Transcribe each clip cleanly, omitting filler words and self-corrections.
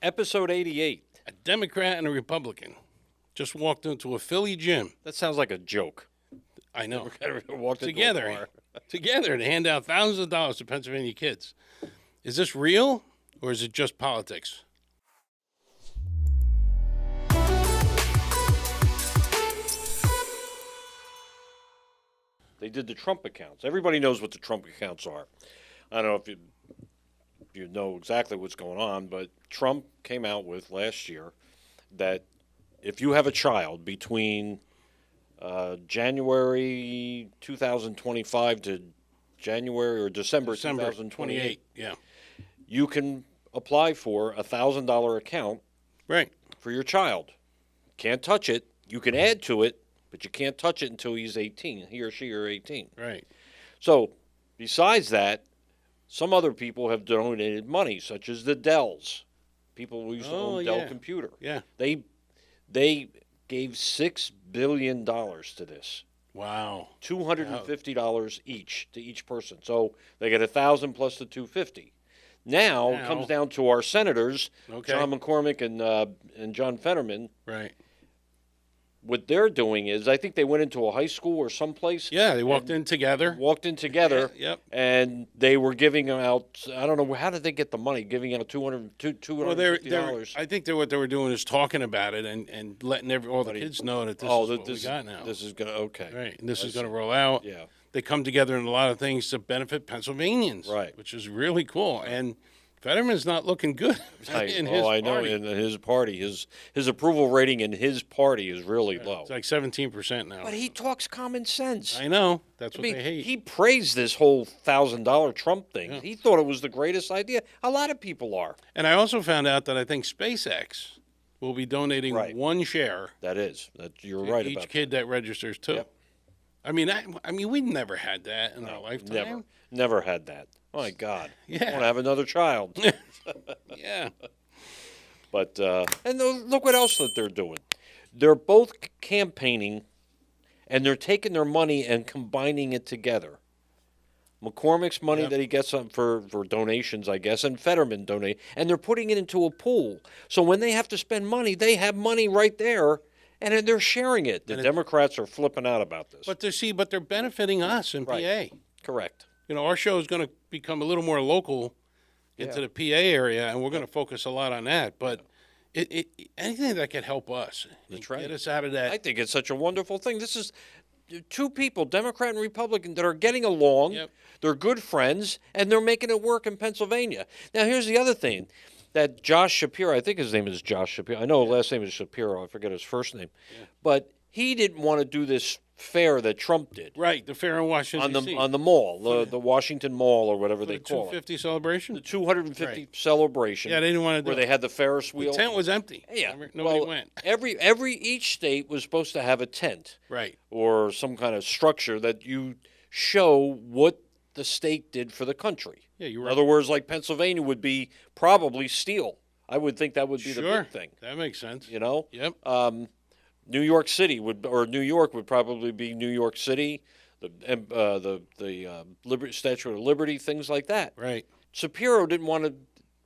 Episode 88. A Democrat and a Republican just walked into a Philly gym. That sounds like a joke. I know. Walked Together. into a bar. Together to hand out thousands of dollars to Pennsylvania kids. Is this real or is it just politics? They did the Trump accounts. Everybody knows what the Trump accounts are. I don't know if you know exactly what's going on, but Trump came out with last year that if you have a child between January 2025 to January or December 2028, yeah, you can apply for a $1,000 account right for your child. Can't touch it. You can add to it, but you can't touch it until he's 18. He or she are 18. Right. So, besides that, some other people have donated money, such as the Dells. People who used to own Dell Computer. Yeah. They gave $6 billion to this. Wow. $250 each to each person. So they get $1,000 plus the $250. Now it comes down to our senators, John McCormick and John Fetterman. Right. What they're doing is, I think they went into a high school or someplace. Yeah, they walked in together. Yeah, yep. And they were giving out, I don't know, how did they get the money? Giving out $250. Well, I think what they were doing is talking about it and letting all the kids know that this is what we got now. This is going to, okay. Right, and this is going to roll out. Yeah. They come together in a lot of things to benefit Pennsylvanians. Right. Which is really cool. And Fetterman's not looking good in his party. I know, in his party. His approval rating in his party is really low. It's like 17% now. But he talks common sense. I know. That's what they hate. He praised this whole $1,000 Trump thing. Yeah. He thought it was the greatest idea. A lot of people are. And I also found out that I think SpaceX will be donating one share. You're right about each kid that registers too. Yep. I mean, we never had that in our lifetime. Never had that. Oh, my God. Yeah. I want to have another child. Yeah. But, and look what else that they're doing. They're both campaigning, and they're taking their money and combining it together. McCormick's money that he gets for donations, I guess, and Fetterman donate, and they're putting it into a pool. So when they have to spend money, they have money right there, and they're sharing it. The Democrats are flipping out about this. But they're benefiting us in PA. Correct. You know, our show is going to become a little more local into the PA area, and we're going to focus a lot on that. But anything that could help us, get us out of that. I think it's such a wonderful thing. This is two people, Democrat and Republican, that are getting along. Yep. They're good friends, and they're making it work in Pennsylvania. Now, here's the other thing. That Josh Shapiro, I think his name is Josh Shapiro. I know his last name is Shapiro. I forget his first name. Yeah. But he didn't want to do this fair that Trump did. Right, the fair in Washington, D.C. On the mall, the Washington Mall or whatever they call it. The 250 celebration? The 250 celebration. Yeah, they didn't want to do where they had the Ferris wheel. The tent was empty. Yeah. Nobody went. Each state was supposed to have a tent. Right. Or some kind of structure that you show what the state did for the country. Yeah, you're right. In other words, like Pennsylvania would be probably steel. I would think that would be the big thing. That makes sense. You know? Yep. New York City New York would probably be New York City, the Statue of Liberty, things like that. Right. Shapiro didn't want to.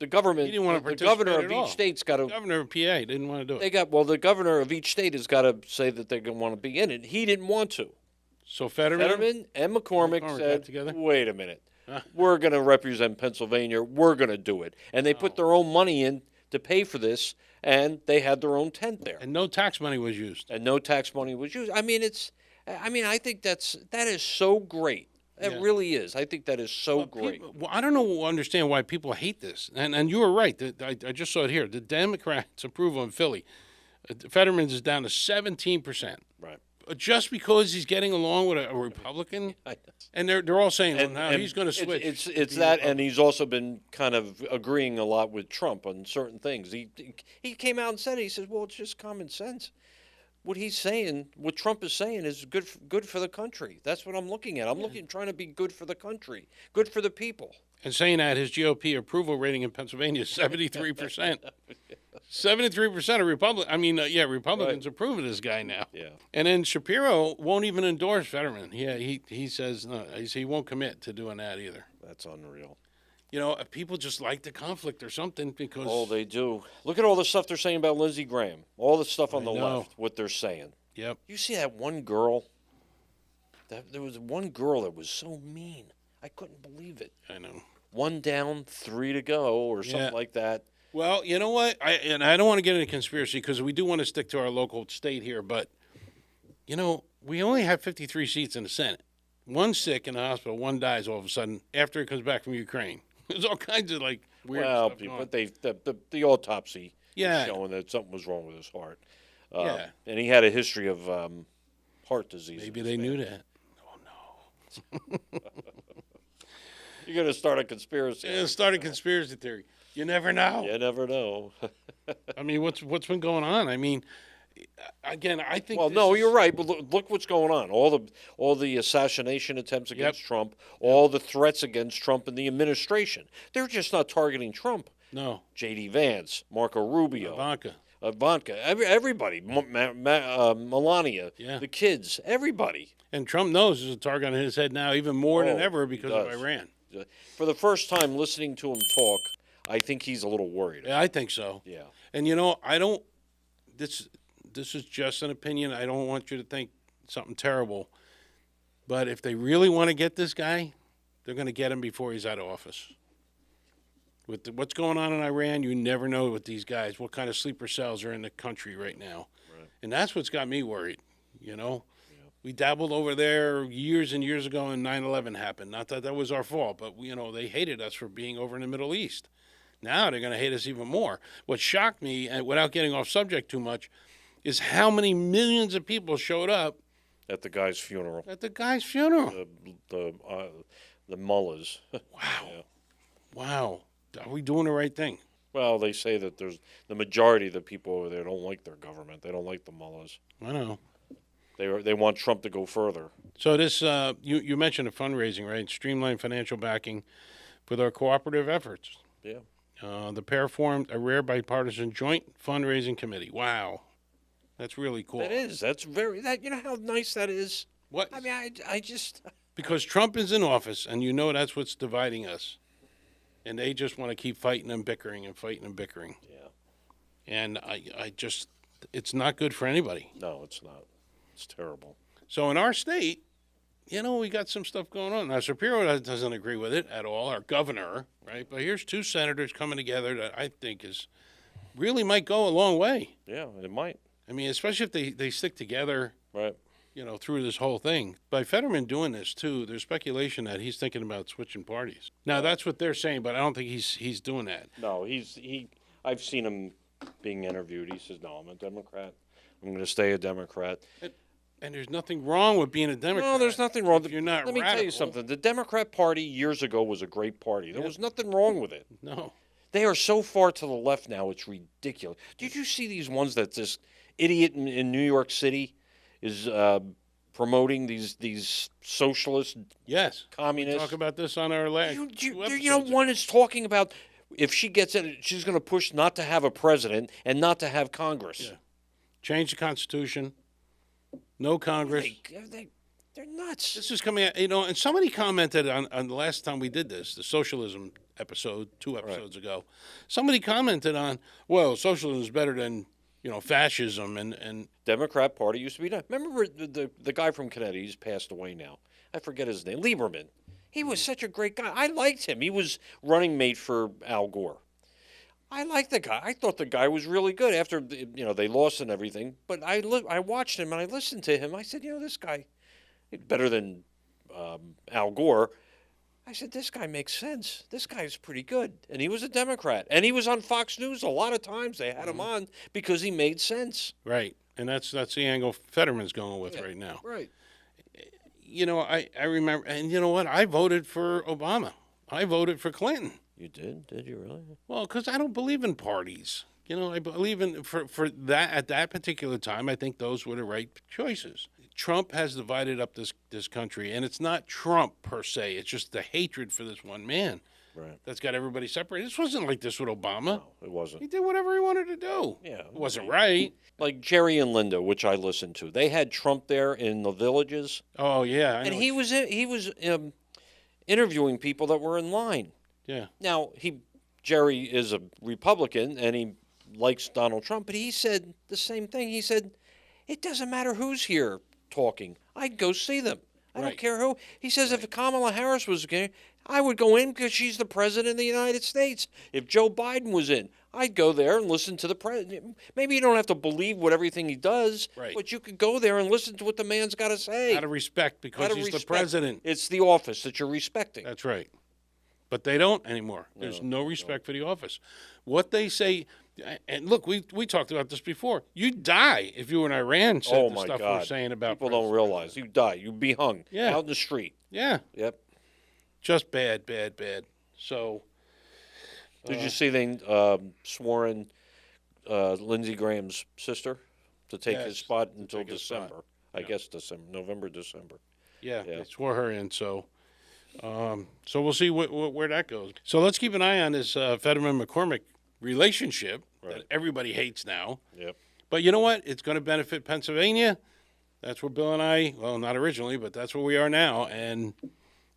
The government. He didn't want to the participate governor of at all. each state's got to. The governor of PA didn't want to do it. The governor of each state has got to say that they're going to want to be in it. He didn't want to. So Fetterman and McCormick said, together? "Wait a minute, we're going to represent Pennsylvania. We're going to do it," and they put their own money in to pay for this, and they had their own tent there. And no tax money was used. I mean, I think that is so great. It really is. I think that is so great. I don't understand why people hate this. And you were right. I just saw it here. The Democrats' approval in Philly, Fetterman's is down to 17%. Right. Just because he's getting along with a Republican, and they're all saying, "Well, now he's going to switch." It's that, and he's also been kind of agreeing a lot with Trump on certain things. He came out and said, he says, "Well, it's just common sense. What he's saying, what Trump is saying, is good for the country. That's what I'm looking at. I'm trying to be good for the country, good for the people." And saying that, his GOP approval rating in Pennsylvania is 73%. 73% of Republicans approve of this guy now. Yeah. And then Shapiro won't even endorse Fetterman. Yeah, he says no, he won't commit to doing that either. That's unreal. people just like the conflict or something because. Oh, they do. Look at all the stuff they're saying about Lindsey Graham. All the stuff on the left, what they're saying. Yep. You see that one girl? There was one girl that was so mean. I couldn't believe it. I know. 1 down, 3 to go, or something like that. Well, you know what? I don't want to get into conspiracy because we do want to stick to our local state here, but, we only have 53 seats in the Senate. One's sick in the hospital, one dies all of a sudden after he comes back from Ukraine. There's all kinds of, weird stuff going on. But the autopsy is showing that something was wrong with his heart. And he had a history of heart disease. Maybe they knew that. Oh, no. You're going to start a conspiracy. Yeah, start a conspiracy theory. You never know. You never know. I mean, what's been going on? I mean, again, I think. Well, no, you're right. But look what's going on. All the assassination attempts against Trump, all the threats against Trump and the administration. They're just not targeting Trump. No. J.D. Vance, Marco Rubio, Ivanka, everybody, Melania, the kids, everybody. And Trump knows there's a target on his head now, even more than ever because of Iran. For the first time, listening to him talk, I think he's a little worried. Yeah, I think so. Yeah. And I don't. This is just an opinion. I don't want you to think something terrible. But if they really want to get this guy, they're going to get him before he's out of office. With what's going on in Iran, you never know with these guys what kind of sleeper cells are in the country right now. Right. And that's what's got me worried, Yeah. We dabbled over there years and years ago and 9/11 happened. Not that that was our fault, but, they hated us for being over in the Middle East. Now they're going to hate us even more. What shocked me, and without getting off subject too much, is how many millions of people showed up at the guy's funeral. The mullahs. Wow. Yeah. Wow. Are we doing the right thing? Well, they say that the majority of the people over there don't like their government. They don't like the mullahs. I know. They want Trump to go further. So this, you mentioned the fundraising, right? Streamline financial backing with our cooperative efforts. Yeah. The pair formed a rare bipartisan joint fundraising committee. Wow. That's really cool. That is. You know how nice that is? What? I mean, I just... Because Trump is in office, and that's what's dividing us. And they just want to keep fighting and bickering and fighting and bickering. Yeah. And it's not good for anybody. No, it's not. It's terrible. So in our state, we got some stuff going on. Now, Shapiro doesn't agree with it at all, our governor, right? But here's two senators coming together that I think really might go a long way. Yeah, it might. I mean, especially if they stick together, right? Through this whole thing. By Fetterman doing this, too, there's speculation that he's thinking about switching parties. Now, that's what they're saying, but I don't think he's doing that. No, I've seen him being interviewed. He says, no, I'm a Democrat. I'm going to stay a Democrat. And there's nothing wrong with being a Democrat. No, there's nothing wrong. If you're not Let me tell you something. The Democrat Party years ago was a great party. There was nothing wrong with it. No. They are so far to the left now, it's ridiculous. Did you see these ones that this idiot in New York City is promoting these socialist communists? We talk about this on our last one is talking about if she gets it, she's going to push not to have a president and not to have Congress. Yeah. Change the Constitution. No Congress. They're nuts. This is coming out, and somebody commented on the last time we did this, the socialism episode, 2 episodes ago. Somebody commented on, well, socialism is better than, fascism and Democrat Party used to be done. Remember the guy from Connecticut? He's passed away now. I forget his name. Lieberman. He was such a great guy. I liked him. He was running mate for Al Gore. I liked the guy. I thought the guy was really good after they lost and everything. But I watched him and I listened to him. I said, this guy better than Al Gore. I said, this guy makes sense. This guy's pretty good. And he was a Democrat. And he was on Fox News a lot of times. They had him on because he made sense. Right. And that's the angle Fetterman's going with right now. Right. I remember, and you know what? I voted for Obama. I voted for Clinton. You did? Did you really? Well, because I don't believe in parties. I believe in, for that, at that particular time, I think those were the right choices. Trump has divided up this country, and it's not Trump per se. It's just the hatred for this one man. Right. That's got everybody separated. This wasn't like this with Obama. No, it wasn't. He did whatever he wanted to do. Yeah. It wasn't right. Like Jerry and Linda, which I listened to. They had Trump there in the villages. Oh, yeah. And he was interviewing people that were in line. Yeah. Now, Jerry is a Republican and he likes Donald Trump, but he said the same thing. He said, it doesn't matter who's here talking. I'd go see them. I don't Right. care who. He says Right. if Kamala Harris was here, I would go in because she's the president of the United States. If Joe Biden was in, I'd go there and listen to the president. Maybe you don't have to believe what everything he does, Right. but you could go there and listen to what the man's got to say. Out of respect, because he's the president. It's the office that you're respecting. That's right. But they don't anymore. There's no respect for the office. What they say, and look, we talked about this before. You'd die if you were in Iran said Oh the my stuff God! we're saying about People don't realize you die. You'd be hung Yeah. out in the street. Yeah. Yep. Just bad, bad, bad. So, Did you see they sworn Lindsey Graham's sister to take his Yes, spot until take his spot. December? I guess December, November, December. yeah, Yeah. they swore her in. So we'll see where that goes. So let's keep an eye on this Fetterman McCormick relationship Right. that everybody hates now. Yep. But you know what? It's going to benefit Pennsylvania. That's where Bill and I, well, not originally, but that's where we are now. And,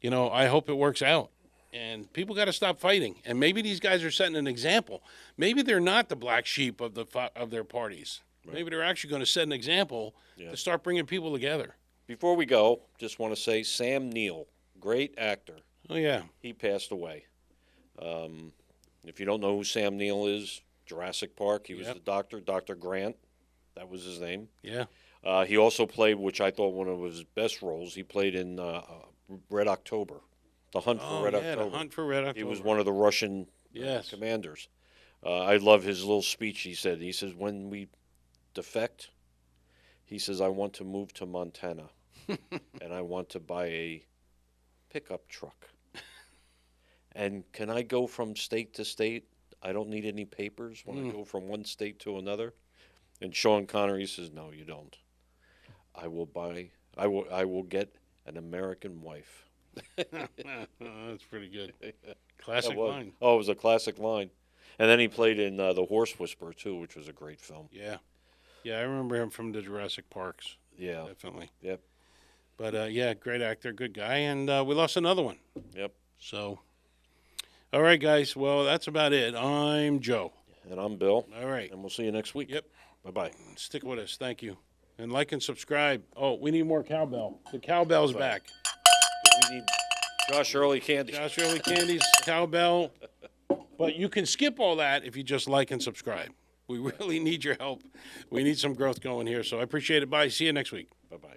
you know, I hope it works out. And people got to stop fighting. And maybe these guys are setting an example. Maybe they're not the black sheep of their parties. Right. Maybe they're actually going to set an example to start bringing people together. Before we go, just want to say Sam Neill, great actor. Oh, yeah. He passed away. If you don't know who Sam Neill is, Jurassic Park, he was the doctor, Dr. Grant. That was his name. Yeah. He also played, which I thought one of his best roles, he played in Red October, The Hunt for Red October. The Hunt for Red October. He was one of the Russian commanders. I love his little speech he said. He says, when we defect, he says, I want to move to Montana, and I want to buy a pickup truck. And can I go from state to state? I don't need any papers when I go from one state to another. And Sean Connery says, no, you don't. I will get an American wife. That's pretty good. Classic line. Oh, it was a classic line. And then he played in The Horse Whisperer, too, which was a great film. Yeah. Yeah, I remember him from the Jurassic Parks. Yeah. Definitely. Yep. But, yeah, great actor, good guy. And we lost another one. Yep. So, all right, guys. Well, that's about it. I'm Joe. And I'm Bill. All right. And we'll see you next week. Yep. Bye-bye. Stick with us. Thank you. And like and subscribe. Oh, we need more cowbell. The cowbell's back. We need Josh Early Candy. Josh Early Candies, cowbell. But you can skip all that if you just like and subscribe. We really need your help. We need some growth going here. So I appreciate it. Bye. See you next week. Bye-bye.